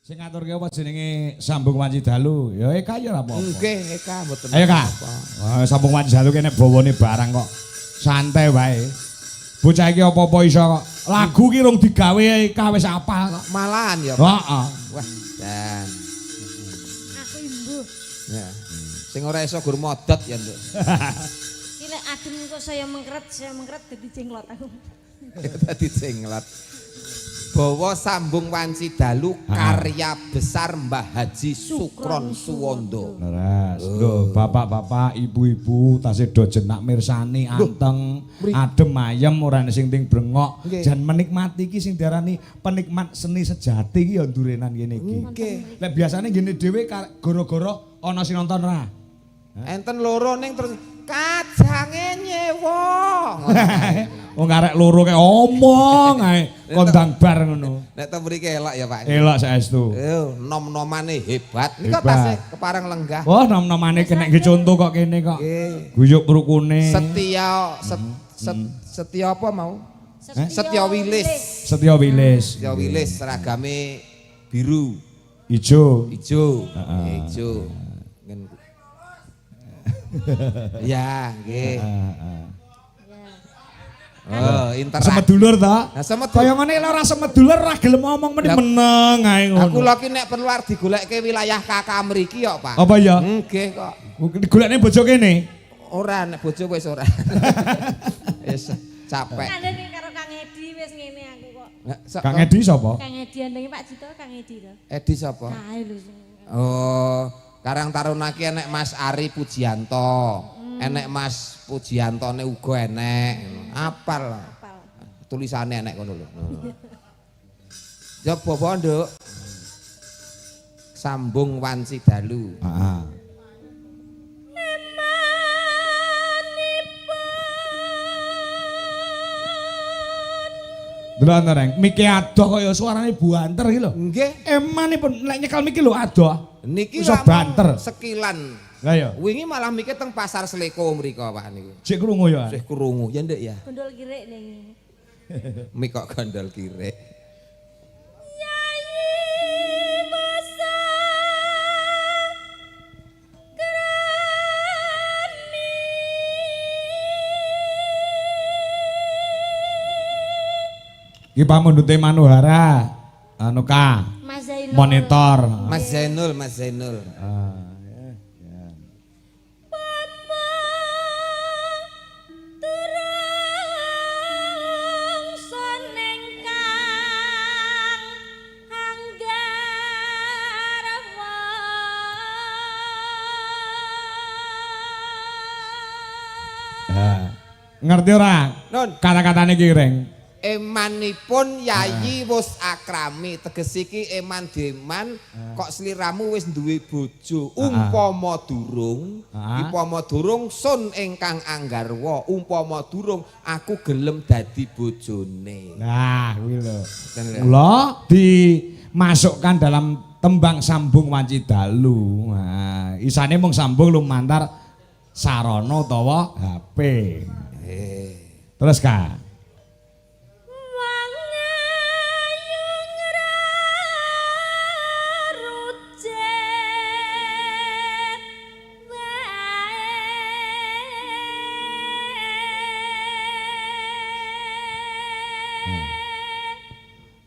Sing ngaturke apa jenenge Sambung Wanci Dalu? Ya Eka ya ora apa-apa. Nggih, Eka mboten. Ayo Kak. Sambung Wanci Dalu kene bawane barang kok. Santai wae. Bocah iki apa-apa iso kok. Lagu ki rung digawe Eka wis apal kok. Malahan ya, Pak. Heeh. Wah, dan Aku imbuh. ya. Sing ora iso gur modot ya, Nduk. Ini adem kok saya mengkeret dadi jenglot aku. Dadi jenglot. Bawa Sambung Wanci Dalu karya besar Mbah Haji Sukron Suwondo. Leres. Lho, bapak-bapak, ibu-ibu tasih do jenak mirsani anteng, adem ayem ora ana sing ting brengok. Jan menikmati iki sing diarani penikmat seni sejati iki ya ndurenan kene iki. Lek biasane ngene dhewe gara-gara ana sing nonton ra. Enten loro ning terus kajange nyewa. Wong arek loro kae omong ae kondang bar ngono. Nek to mriki elok ya, Pak. Elok saestu. Nom-nomane hebat. Nika Hebat. tasih kepareng lenggah. Wah, nom-nomane kena nggih contoh kok kene kok. Nggih. Guyuk rukune. Setia apa mau? Setya Wilis. Setya Wilis. Setya Wilis seragame biru, Ijo. ijo. Ijo. Ya, nggih. Oh, interaksi. Semedulur ta? Nah, semedulur. Kaya ngene lek ora semedulur ora gelem ngomong meni meneng ae ngono. Aku lho ki nek perlu arep digoleke wilayah kakak mriki kok, Pak. Apa ya? Nggih kok. Digolekne bojo kene. Ora nek bojo wis ora. Wis capek. Kandhane karo Kang Edi wis ngene aku kok. Kang Edi sapa? Kang Edi andenge Pak Cito, Kang Edi to. Edi sapa? Kae lho. Oh, Karang Taruna ki enek Mas Ari Pujianto. Enek Mas Pujiantone uga enek. Apal. Tulisane enek ngono lho. Jawab apa, Nduk? Sambung Wanci Dalu. Heeh. Delok nang miki adoh kaya suarane buanter iki lho. Nggih. Emanipun lek nyekel miki lho adoh. Niki iso lamun banter. sekilan. Lah ya. Wingi malah mikir teng pasar Sleko mriko Pak niku. Sik krungu ya. Sih krungu ya Nduk ya. Gondol kirik ning. Mik kok gondol kirek. Iki pamundhute Manuhara. Anu ka. Mas Zainul. Monitor. Mas Zainul, Mas Zainul. Ngerti ora? Nun. Kata-katane ki Reng. Emanipun yayi wis akrami teges iki eman deman kok sliramu wis duwe bojo umpama durung sun ingkang anggarwa umpama durung aku gelem dadi bojone. Nah, kuwi lho. Mula dimasukkan dalam tembang Sambung Wanci Dalu. Nah, isane mung sambung lumantar sarana utawa HP. Terus Kak.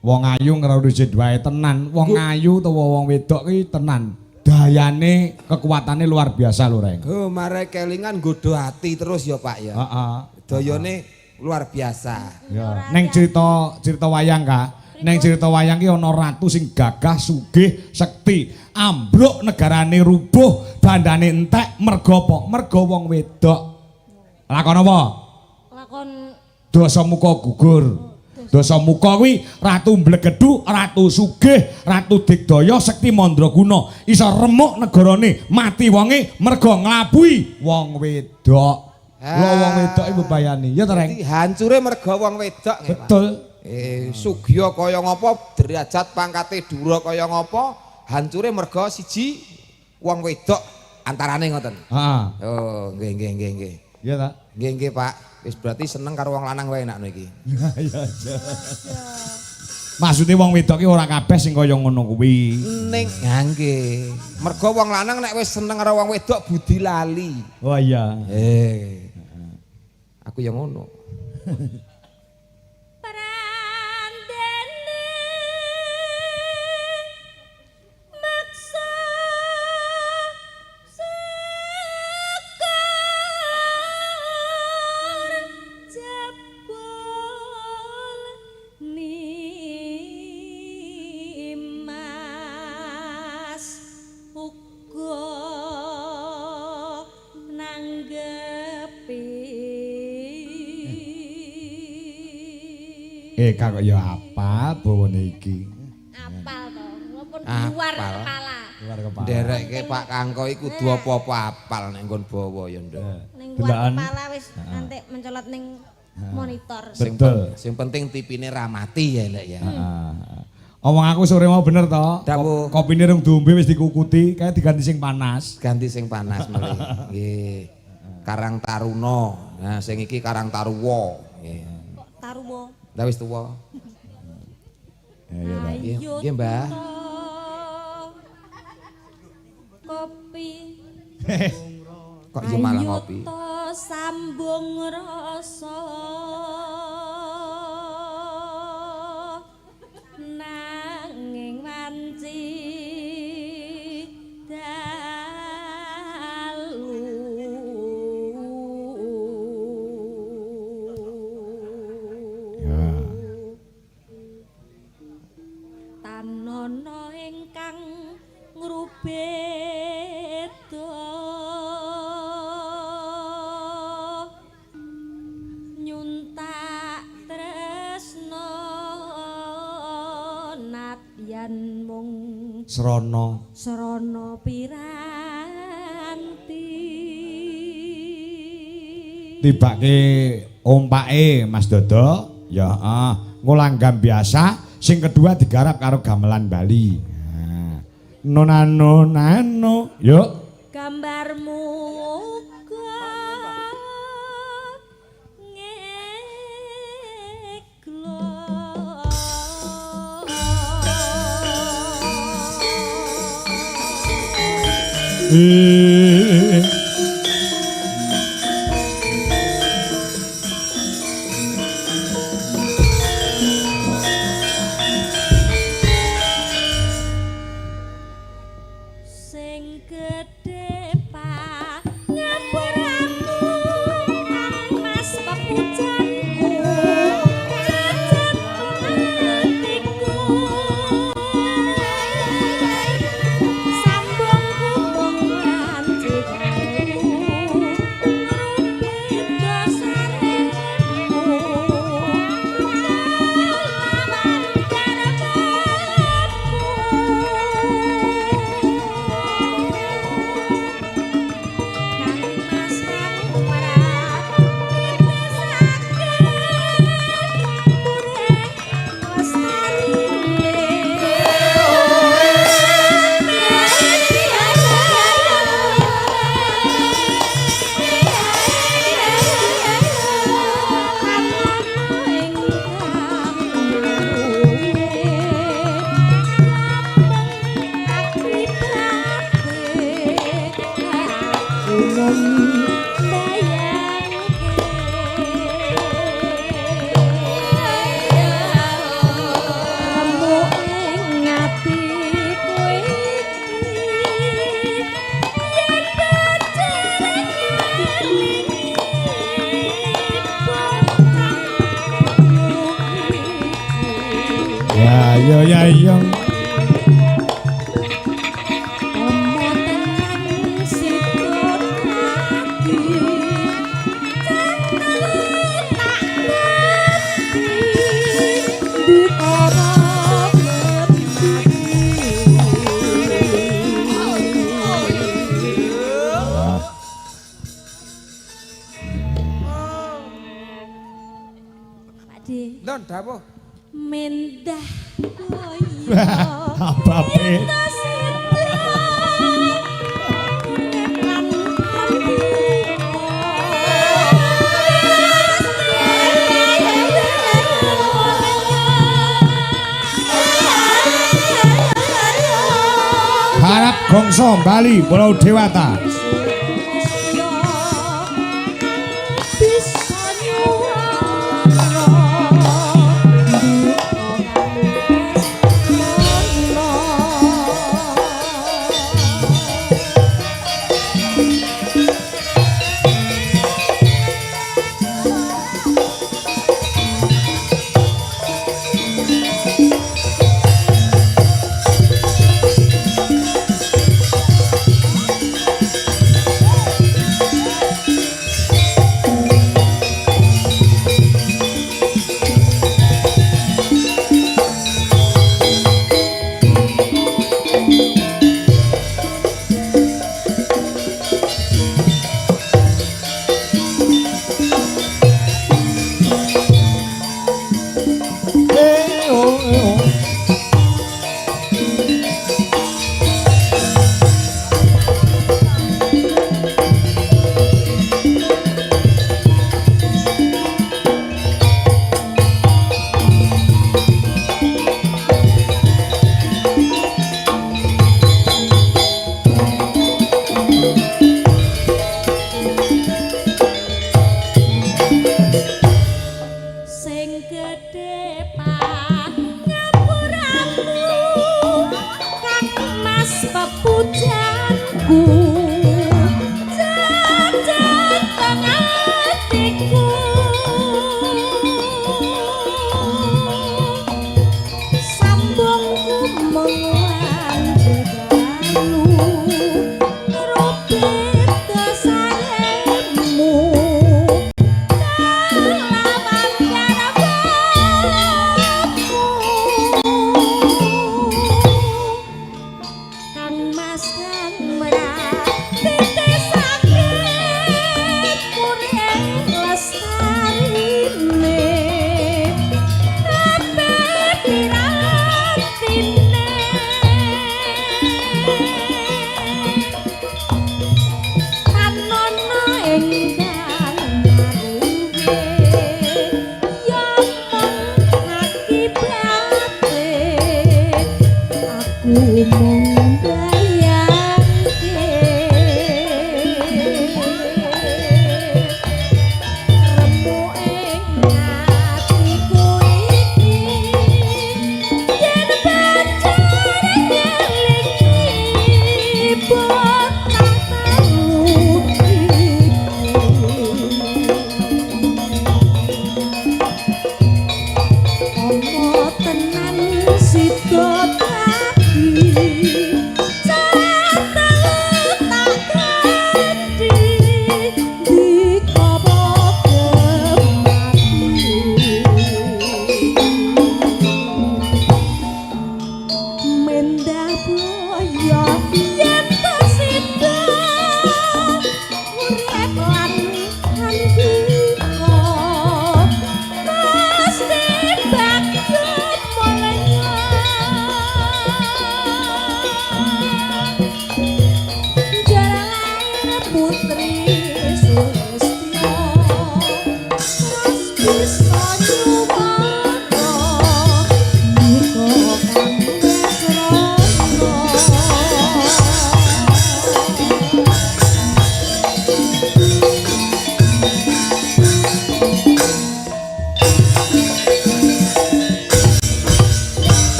Wong ayu ngrujit wae tenan, wong ayu utawa wong wedok ki tenan. Dayane kekuatane luar biasa lho, Reng. Oh, mare kelingan nggodho ati terus ya, Pak ya. Heeh. Dayane luar biasa. Ya, ning cerita wayang Kak. Ning cerita wayang ki ana ratu sing gagah, sugih, sekti. Ambruk negarane rubuh, bandane entek merga apa? Merga wong wedok. Lakon apa? Lakon Dosa muka gugur. Dosa muka kuwi ratu Mblegedhu, ratu sugih, ratu digdaya, sekti mandraguna. Iso remuk negarane, mati wonge merga nglabuhi wong wedok. Lho wong wedok iku bayani, ya ta Reng? Dadi hancure merga wong wedok nggih, Pak. Betul. Sugih kaya ngapa, derajat pangkate dhuwur kaya ngapa, hancure merga siji wong wedok antarane ngoten. Heeh. Oh, nggih. Iya ta? Nggih, Pak. Wis berarti seneng karo wong lanang wae enakno iki. Iya. Maksude wong wedok ki ora kabeh sing kaya ngono kuwi. Ning nggih. Mergo wong lanang nek wis seneng karo wong wedok budi lali. Oh iya. Aku yang ngono. Kak ya apal bawane iki. Apal to, ngopun luar kepala. Luar kepala. Nderekke Pak Kangko iku kudu apa-apa apal nek nggon bawa ya ndak. Ning luar kepala wis nanti mencolot ning monitor. Betul. Sing penting tipine ra mati ya lek ya. Omong aku sore mau bener to. Dawuh. Kopine rung diombe wis dikukuti, kae diganti sing panas. Ganti sing panas mrene. Nggih. Karang Taruna. Nah, sing iki Karang Taruwa. Nggih. Taruwa. Lah wis tuwa. Ayo. Nggih, Mbah. Kopi. Kok yo malah ngopi. Ayo sambung rasa. Nanging wanci tanono ingkang ngrubeda nyuntak tresno nadyan mung srana piranti tibake ompake Mas Dodo ya ngulanggam biasa. Sing kedua digarap karo gamelan Bali. Nonano nano, yuk. Gambarmu ngeglo. Ya iya. Lon dawuh. Mendah Apa pe? Gongso Bali Pulau Dewata.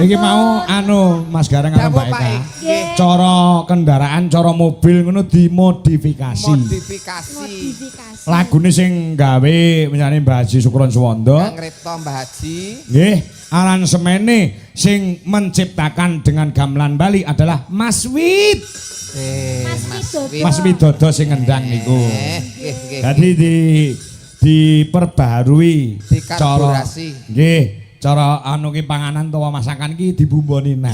Iki mau anu Mas Gareng karo Mbak Eka. Cara kendaraan, cara mobil ngono dimodifikasi. Modifikasi. Lagune sing gawe misalnya Mbah Haji Sukron Suwondo. Kang Repto Mbah Haji. Nggih, aransemene sing menciptakan dengan gamelan Bali adalah Mas Wid. Mas Widodo sing ngendang niku. Dadi diperbarui cara nggih. Cara anu ki panganan utawa masakan ki dibumboni neh.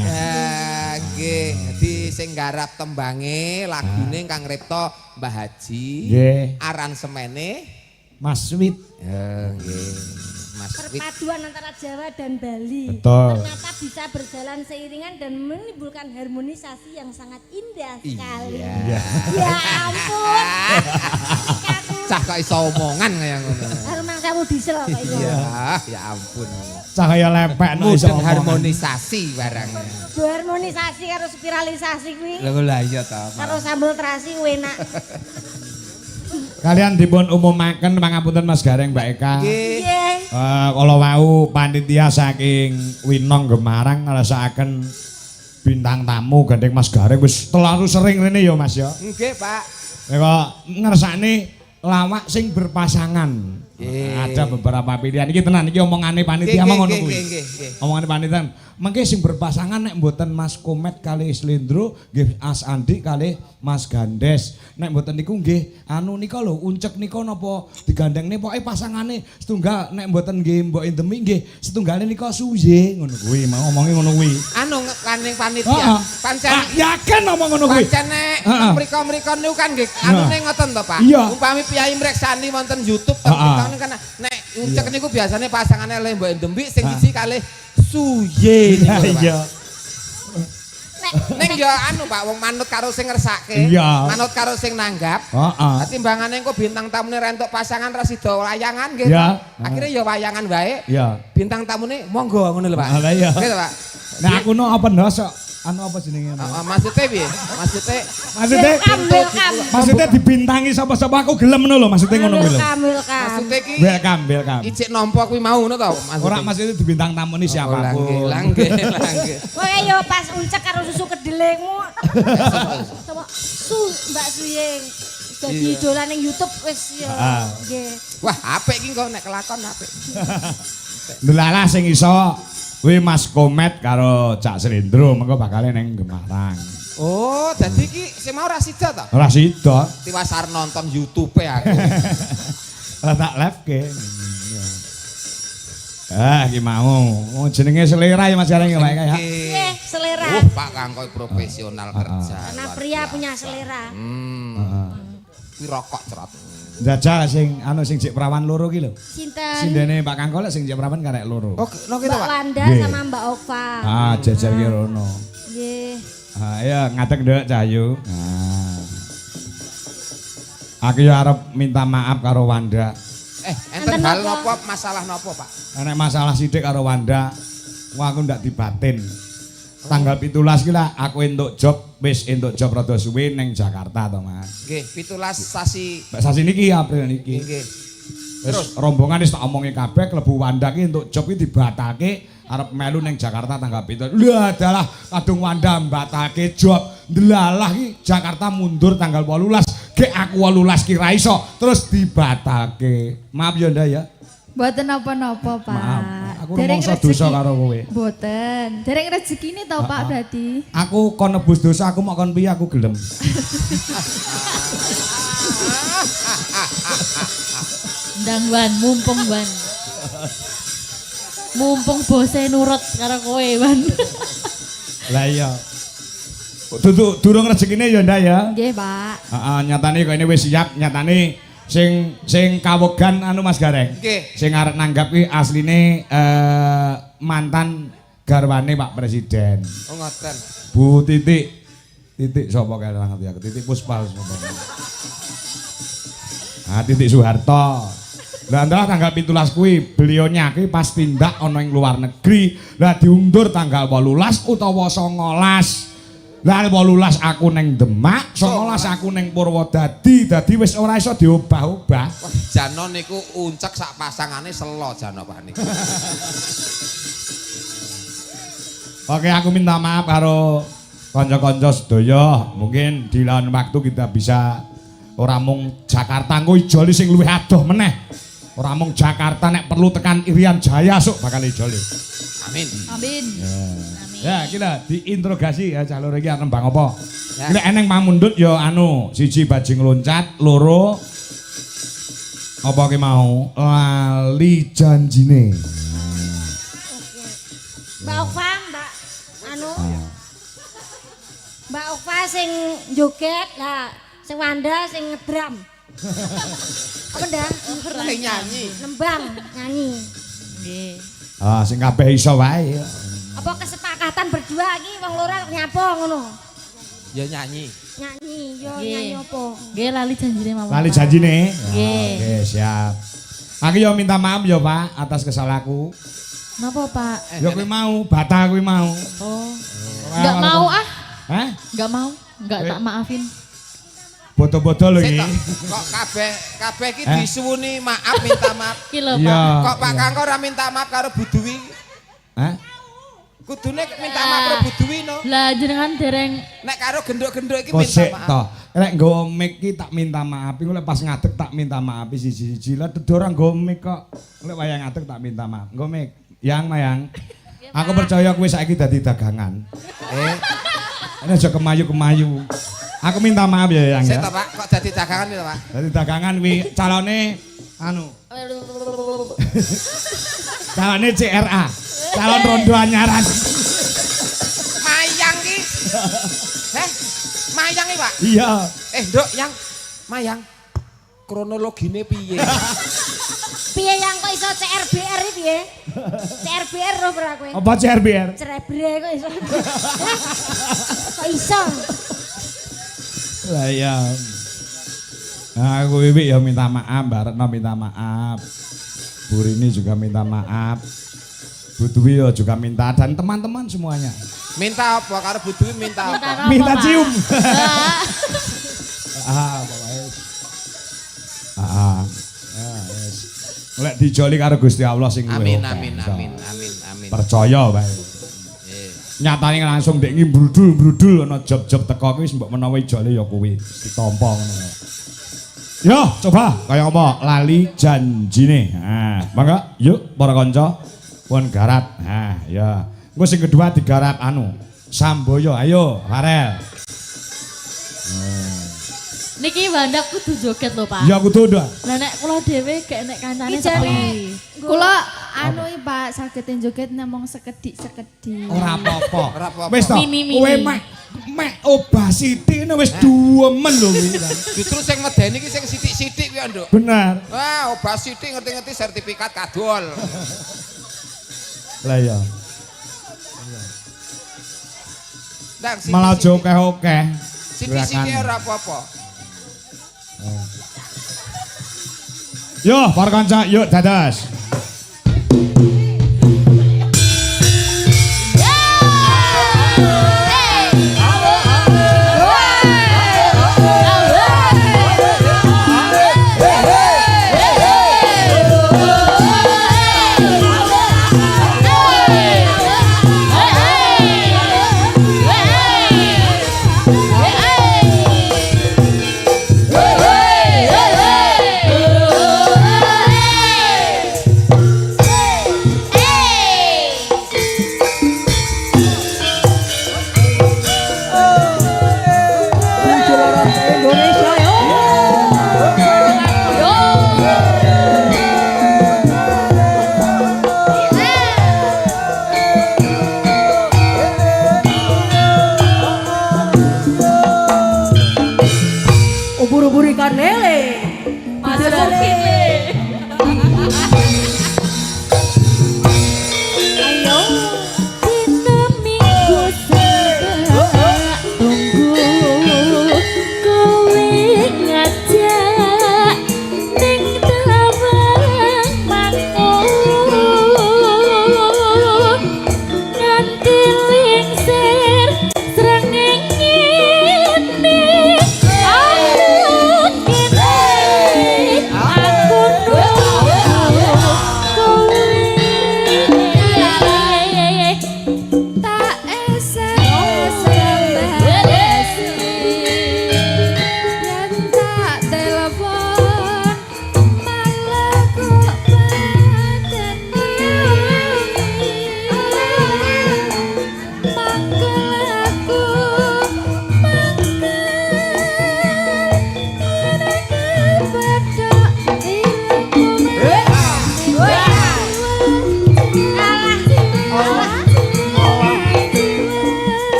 Nggih, di sing garap tembange lagune Kang Repto Mbah Haji. Nggih. Aransemene Mas Wid. Nggih. Mas Wid. Perpaduan antara Jawa dan Bali. Betul. Ternyata bisa berjalan seiringan dan menimbulkan harmonisasi yang sangat indah sekali. Iya. Ya ampun. Aku cah kok iso omongan kaya ngono. Karo mang sewu diesel kok iso. Ya ampun. Cahaya lepek no iso Mudeng harmonisasi barangnya. Harmonisasi karo spiralisasi kuwi. Lah iya ta. Karo sambel terasi enak. Kalian dipun umumaken pangapunten Mas Gareng Mbak Eka. Nggih. Kalau wau panitia saking Winong Gemarang ngrasakaken bintang tamu gandeng Mas Gareng wis terlalu sering rene ya Mas ya. Nggih, Pak. Kok ngersakne lawak sing berpasangan. Ada beberapa pilihan iki tenan iki omongane panitia mah ngono kuwi. Omongane panitia. Mengke sing berpasangan nek mboten Mas Komet kali Slendro nggih As Andi kali Mas Gandes. Nek mboten niku nggih anu nika lho uncek nika napa digandengne pokoke pasangane setunggal nek mboten nggih Mbok Indemi nggih setunggale nika suye ngono kuwi mau omongi ngono kuwi. Anu kaning panitia. Pancen yakin omong ngono kuwi. Pancen nek mriko-mriko niku kan nggih anune ngoten to Pak. Umpami piyai mreksani wonten YouTube kan nek uncek niku biasane pasangane le Mbok Indemi sing siji kalih suye niku Pak. Iya. Ning ya anu Pak wong manut karo sing ngersake, manut karo sing nanggap. Heeh. Timbangane engko bintang tamune rentuk pasangan ra sida wayangan nggih. Akhire ya wayangan wae. Bintang tamune monggo ngono lho Pak. Nggih Pak. Nah aku no apa ndas anu apa jenenge? Maksudnya piye? Maksudnya dibintangi sapa-sapa aku gelem ngono lho maksudnya ngono kuwi lho. Maksudnya iki welcome. Icik nampa kuwi mau ngono to maksudnya. Ora maksudnya dibintang tamune siapapun. Langgih. Kowe yo pas uncek karo susu kedelengmu. Coba Mbak Suyeng. Dadi idola ning YouTube wis ya. Nggih. Wah, apik iki kok nek kelakon apik. Ndelalah sing iso kuwi Mas Komet karo Cak Slendro mengko bakal ning Gemarang. Oh, dadi iki sing mau ra sida to? Ora sida. Tiwasar nonton YouTube aku. Ora tak live-ke. Iki mau jenenge selera ya Mas Gareng ya Pak ya. Nggih, selera. Pak Kangkoy profesional kerja. Karena pria punya selera. Kuwi rokok cerot. Jajal sing anu sing jek perawan loro ki lho. Sinten? Sindene Pak Kangkol sing jek perawan karek loro. Oh, no gitu Mbak Pak. Wanda sama Mbak Ova. Jajal ki rono. Nggih. Ya ngadeg nduk Cahayu. Aku ya arep minta maaf karo Wanda. Enten hal napa masalah napa Pak? Nek masalah sithik karo Wanda, aku ndak dibatin. Tanggal 17 ki lah aku entuk job, wis entuk job rada suwe ning Jakarta to, Mas. Nggih, 17 sasi. Mbak sasi niki April niki. Nggih. Terus rombongan wis tak omongi kabeh klebu Wanda ki entuk job ki dibatalke arep melu ning Jakarta tanggal 17. Lha adalah kadung Wanda mbatalke job. Ndelalah ki Jakarta mundur tanggal 18. Gek aku 18 ki ra iso terus dibatalke. Maaf ya Nda ya. Mboten napa-napa, Pak. Maaf. Aku rumangsa dosa karo kowe. Mboten. Dereng rezekine to, Pak, berarti. Aku kon nebus dosa aku mau kon piye aku gelem. Ndang Wan, mumpung Wan. Mumpung bose nurut karo kowe, Wan. Lah iya. Durung rezekine ya Nda ya. Nggih, Pak. Heeh, nyatane kok ini wis siap, nyatane sing kawegan anu Mas Gareng. Nggih. Sing arep nanggap ki asline mantan garwane Pak Presiden. Oh ngoten. Bu Titik. Titik sapa kae ora ngerti aku. Titik Puspal sapa. Titik Soeharto. Lah antara tanggal 17 kuwi beliaunya kuwi pas tindak ana ing luar negeri. Lah diundur tanggal 18 utawa 19. Lah 18 aku ning Demak, 19 aku ning Purwodadi. Dadi wis ora iso diobah-obah. Wah, Jano niku uncek sak pasangane selo Jano Pak niku. Oke, aku minta maaf karo kanca-kanca sedaya. Mungkin di lain waktu kita bisa ora mung Jakarta engko ijoli sing luwih adoh meneh. Ora mung Jakarta nek perlu tekan Irian Jaya sok bakal ijoli. Amin. Amin. Ya, kita diinterogasi ya calon iki arep nembang apa? Nek eneng mamundhut ya anu, siji bajing loncat, loro apa ki mau? Lali janjine. Mbak Ova, Mbak Ova sing joget, lah sing Wanda sing ngedram. Apa ndak? Sing nyanyi. Nembang, nyanyi. Nggih. Sing kabeh iso wae. Apa kesepakatan berdua iki wong loro nyapa ngono? Ya nyanyi. Nyanyi, yo Nggih. nyanyi apa? Nggih lali janjine mawon. Lali Pak. janjine. Nggih. Oke, siap. Aku yo minta maaf yo, Pak, atas kesalahanku. Napa, Pak? Yo kuwi mau, bata kuwi mau. Oh. Enggak mau ah. Hah? Enggak mau. Enggak tak maafin. Bodo-bodo lho iki. Kok kabeh iki Eh? disuwuni maaf minta maaf. Iki lho, Iya. Pak. Kok Pak Kangko ora minta maaf karo Bu Dwi? Hah? Kudune minta maaf karo Bu Dwi no. Lah jenengan dereng Nek karo genduk-genduk iki Kok minta sik maaf. to. Lek nggo mic ki tak minta maaf. Iku lek pas ngadeg tak minta maaf siji-siji. Lah dudu ora nggo mic kok. Lek wayang ngadeg tak minta maaf. Nggo mic. Yang Mayang. Aku percaya kowe saiki dadi dagangan. Ini aja kemayu-kemayu. Aku minta maaf ya Yang Sik ya. to Pak, kok dadi dagangan lho Pak? Dadi dagangan kuwi calone anu. Calone CRA. Calon rondo anyaran. Mayang ki. Mayang iki Pak. Iya. Nduk, Yang. Mayang. Kronologine piye? Piye yang kok iso CRBR iki piye? CRBR lho bro kowe. Apa CRBR? Cerebre kok iso. Kok iso? Lah iya. Aku Wiwi ya minta maaf, Mbak Retno minta maaf. Bu Rini juga minta maaf. Bu Dwi ya juga minta dan teman-teman semuanya. Minta apa karo Bu Dwi minta apa? Minta Pak? cium. Lah, Pokoknya. Wes. Lek dijoli karo Gusti Allah sing luwih Amin akeh, amin iso. amin amin amin. Percaya bae. Eh. Nyatane langsung ndek ngibrudul-brudul ana job-job teko kuwi mbok menawa ijole ya kuwi ditampa ngono. Yo, coba kaya apa lali janjine. Nah, mangga yuk para kanca pun garap. Nah, ya. Engko sing kedua digarap anu Samboyo. Ayo, Farel. niki Wanda kudu joget lho, Pak. Ya kudu dah. Lah nek kula dhewe gek nek kancane Iki jane sepi. Kula anu iki Pak saged joget namung sekedik-sekedik. Ora apa-apa. Ora apa-apa. Wis to. Mini-mini. Kowe mek obasiti ngene wis duwemen lho kuwi. Justru sing medeni iki sing sithik-sithik kuwi Nduk. Bener. Wah, obas sithik ngerti-ngerti sertifikat kadol. Lah ya. Ndang Malah aja akeh-akeh. sithik-sithik ora apa-apa. Yo, para kanca, yuk dados.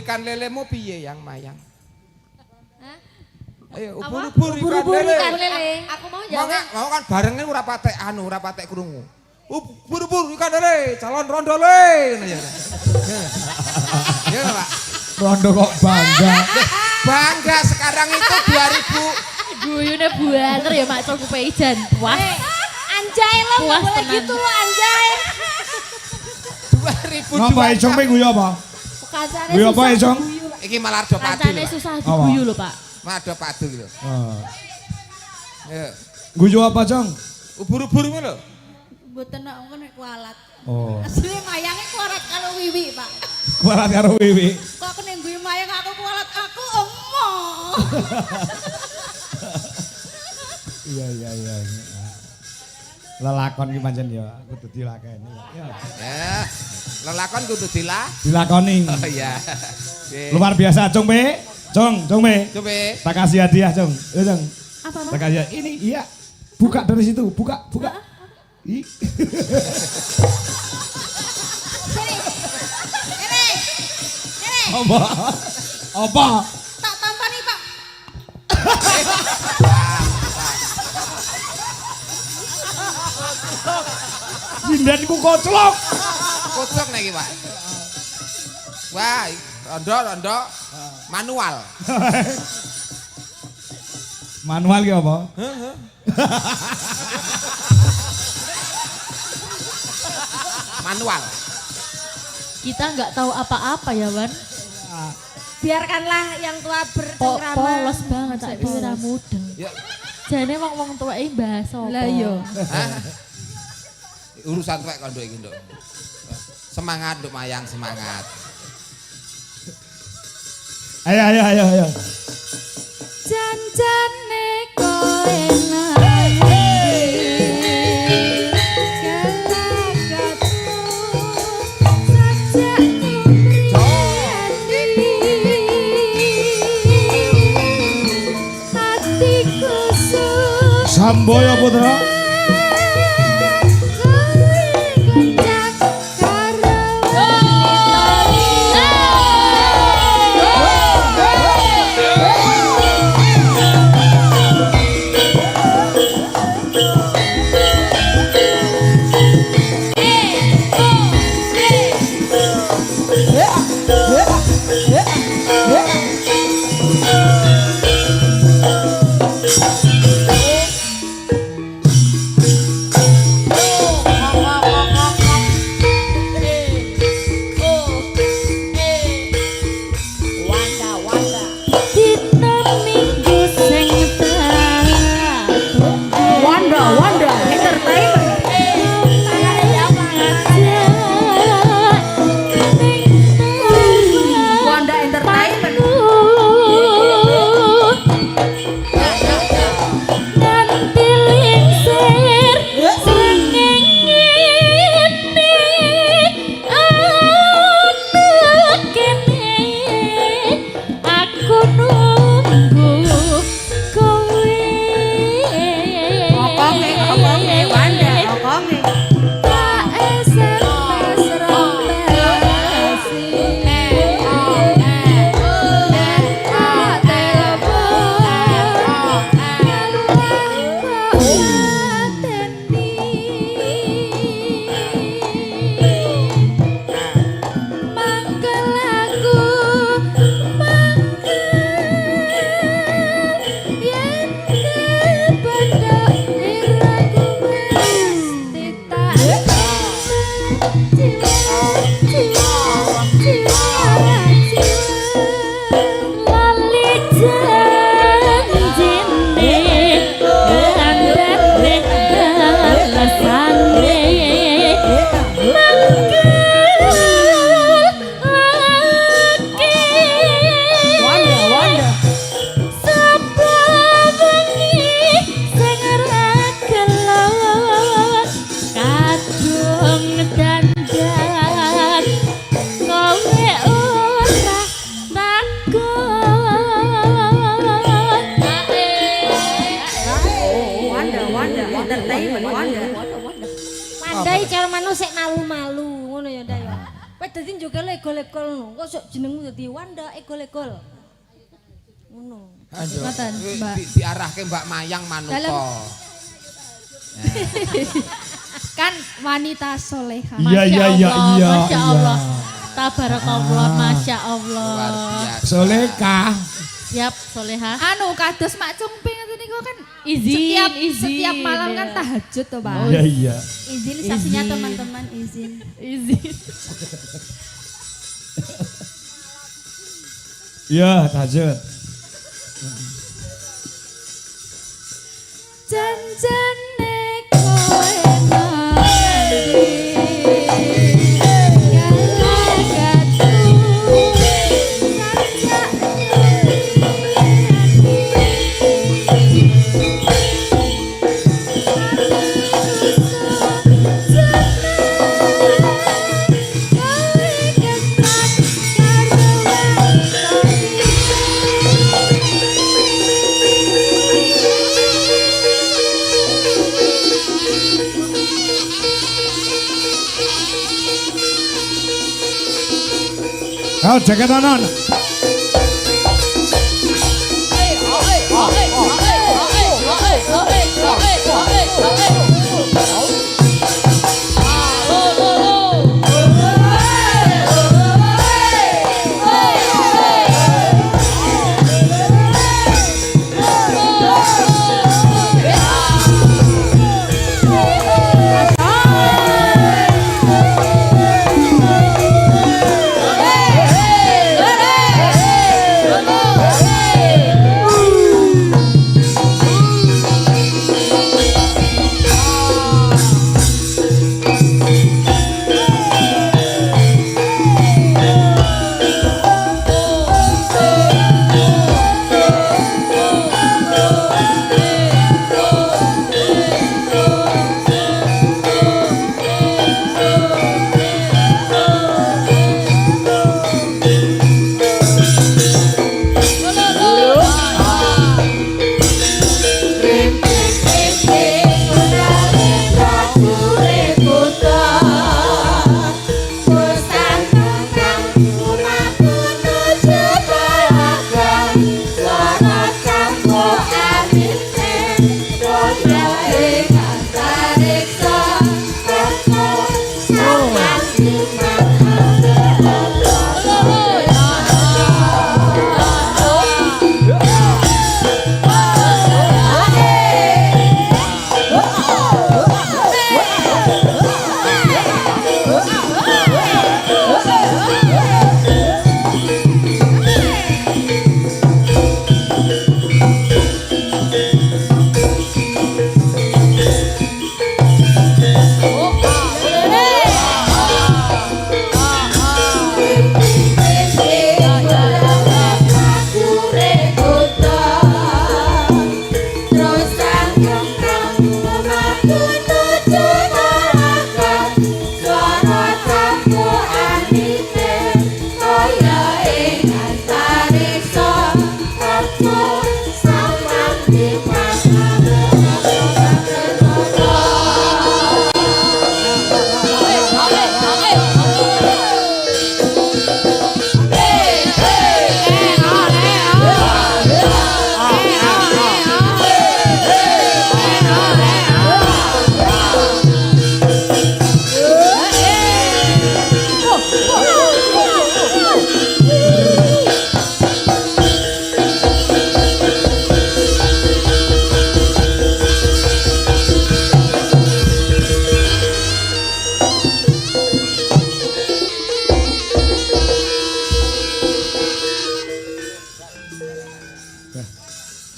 ikan lelemu piye yang mayang? Ayo Ubur-ubur ikan lele. Aku mau jawab. Mau kan barengan ora patek krungu. Ubur-ubur ikan lele, calon rondo le. Ya, Pak. Rondo kok bangga. Bangga sekarang itu 2000. Guyune buanter ya mak cukup ijan. Puas. Anjay lo Puas boleh tenan. gitu lo anjay. 2002. Ngapa Ejong pe guyu apa? Kancane Guyu apa Ejong? Iki malah do padu. Kancane lho, Pak. susah diguyu lho, Pak. Malah do padu lho. Oh. Ya. Guyu apa, Jong? Ubur-ubur ngono lho. Mboten nek ngono kualat. Oh. Asline mayange kualat kalau wiwi, Pak. Kualat karo Wiwi. Kok kene guyu mayang aku kualat aku emo. Iya. Lelakon ki pancen ya kudu dilakoni. Ya. Ya. Lelakon kudu Dilakoni. Oh iya. Oke. Luar biasa, Jong Pe. Jong Pe. Coba. Tak kasih hadiah, Jong. Ya, Jong. Apa, Tak kasih hadiah. Ini iya. Buka dari situ, buka. Ih. Ini. Apa? Tak tampani, Pak. Sindanku koclok. Kocok nek iki, Pak. Wah, rondo manual. Manual ki apa? Manual. Kita nggak tahu apa-apa ya, Wan. Biarkanlah yang tua bercengkrama. Polos banget sak ora mudeng. Ya, Jane wong-wong tuweke mbahas apa? Lah iya. hah? Urusan tuwek kok nduk iki, Nduk. Semangat Nduk Mayang, semangat. Ayo. Janjane koe Samboyo Putra. Mandai cara manu sik malu-malu ngono ya ndak ya. Wes dadi njokel egol-egol ngono. Kok sok jenengmu dadi Wanda egol-egol. Ngono. Ngoten, Mbak. Diarahke Mbak Mayang Manuto. Kan wanita soleha. Iya. Masya Allah. Tabarakallah, Masya Allah. Luar biasa. Solekah. Siap, soleha. Anu kados Mak Cungping itu niku kan Izin. setiap malam kan ya. tahajud toh, Pak. Iya. Izin saksinya teman-teman izin. Izin. Iya, tahajud. Janjane kowe ngerti galagatku Kau jaket anon.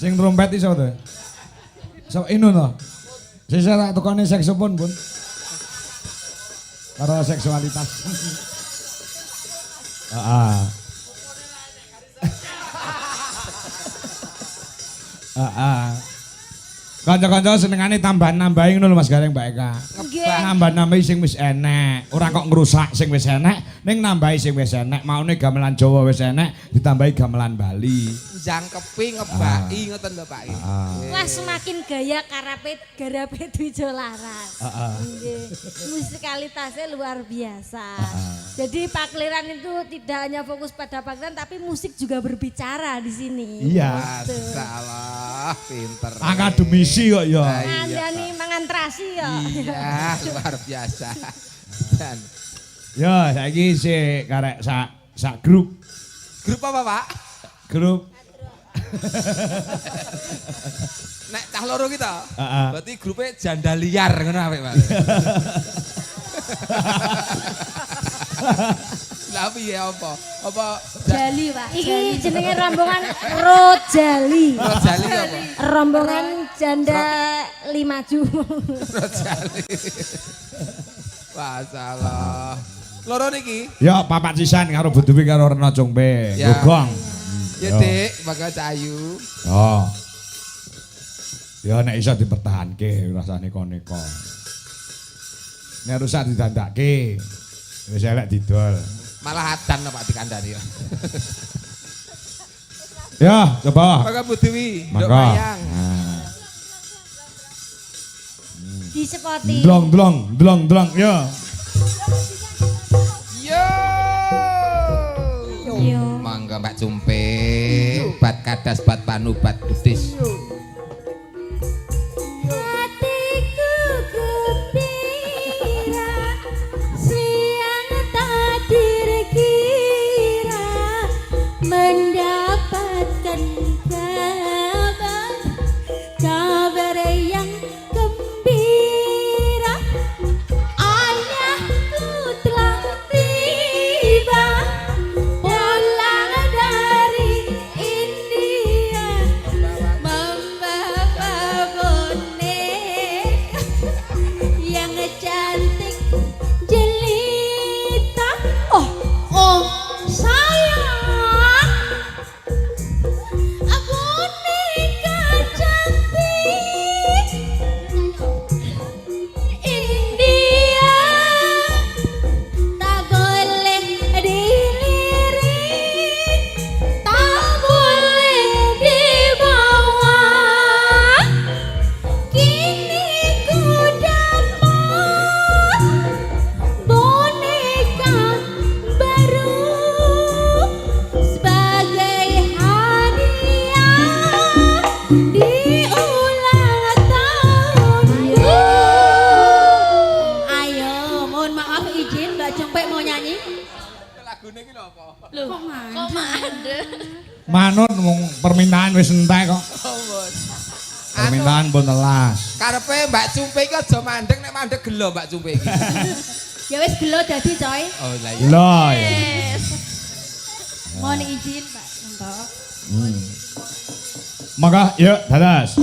Sing trompet iso to. So inu to. Sisa tak tukane saksofon, Bun. Karo seksualitas. Heeh. Heeh. Kanca-kanca senengane tambah-nambahi ngono lho Mas Gareng Mbak Eka. Nambah-nambahi sing wis enek, ora kok ngrusak sing wis enek, ning nambahi sing wis enek. Maune gamelan Jawa wis enek, ditambahi gamelan Bali. njangkepi ngebaki ngoten lho Pak. Wah semakin gaya garape Dwijo Laras. Nggih. Musikalitasnya luar biasa. Jadi Pak Kliran itu tidak hanya fokus pada Pak tapi musik juga berbicara di sini. Iya. Masalah pinter. Akademisi kok ya. Ngandani mangantrasi ya. Iya, luar biasa. Dan Ya, saiki sik karek sak grup. grup apa Pak? Grup. Nek cah loro kita. Heeh. Berarti grupnya janda liar ngono apik Pak. Lah piye apa? Apa Jali Pak. Iki jenenge rombongan Rojali. Rojali apa? Rombongan janda Limaju. Rojali. Masalah. Loro niki. Ya papat sisan karo Bu Dewi karo Rena Jongbe. Ya. Gogong. Ya Dik, bakal cayu. Oh. Ya nek iso dipertahanke rasane koneko. Nek rusak didandake. Wis elek didol. Malah adan Pak dikandani ya. Ya, coba. Maka Bu Dewi, nduk Mangga. mayang. Disepoti. Dlong, ya. Yo. Mangga Mbak Cumpe, bat kadas, bat panu, bat budis. Hatiku gembira siang tak dikira mendapatkan kabar yang gembira. Ayahku telah tiba pulang dari India membawa boneka yang cantik jelita. Oh sayang, boneka cantik India tak boleh dilirik, tak boleh dibawa. Kini ku dapat boneka baru sebagai hadiah di ulang tahunku. Ayo, mohon maaf izin Mbak Cempek mau nyanyi. Lagune iki lho apa? Loh, kok mandek? Manut wong permintaan wis entek kok. Permintaan pun telas. Karepe Mbak Cumpe iki aja mandek, nek mandek gelo Mbak Cumpe iki. Ya wis gelo dadi coy. Oh lah ya. Lho ya. Mohon izin Mbak. Monggo. Maka yuk dadas.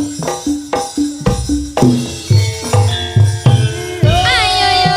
Ayo yo.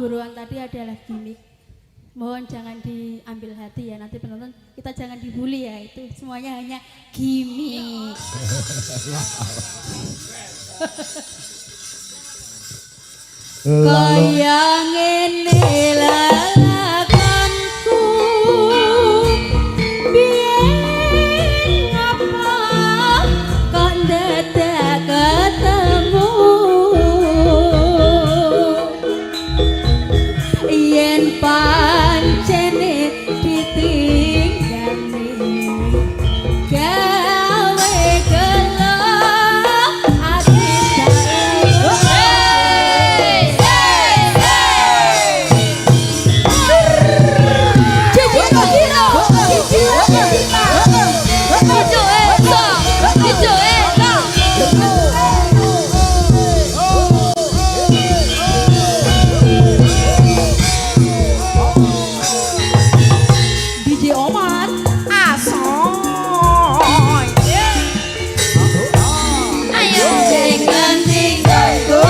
buruan tadi adalah gimmick. Mohon jangan diambil hati ya, nanti penonton kita jangan dibully ya, itu semuanya hanya gimmick. Kaya ngene lalakonku biyen ngapa kok dadak ketemu yen pancene ditinggali gawe gelo ati DJ Omar asoy ayo dengan tinggalku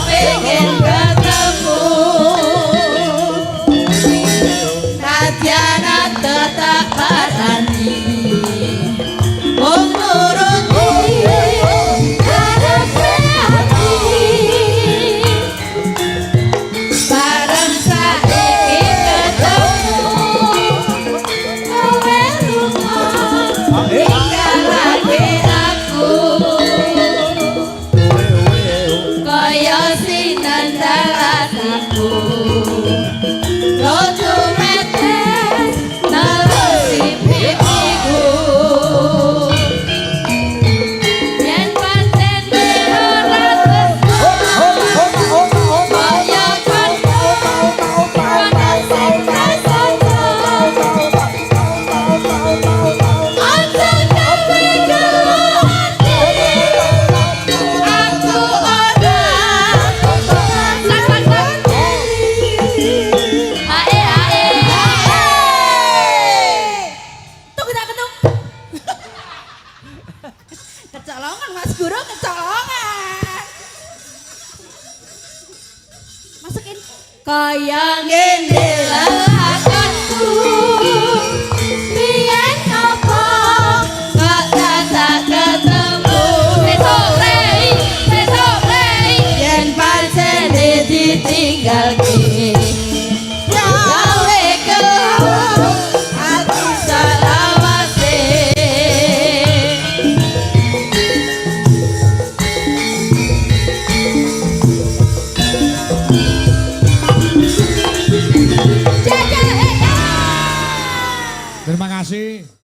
pengen ketemu Tatiana tetap berani menuruti harap hati bareng saiki ketemu kowe lunga tinggalake aku kaya sinandaran aku rojo metes narusi pipiku yen pancen ora tresno kaya kanca panas sing saja aja kabeh hati aku ora kecolongan Mas Guru, kecolongan masukin kaya ngene lelaki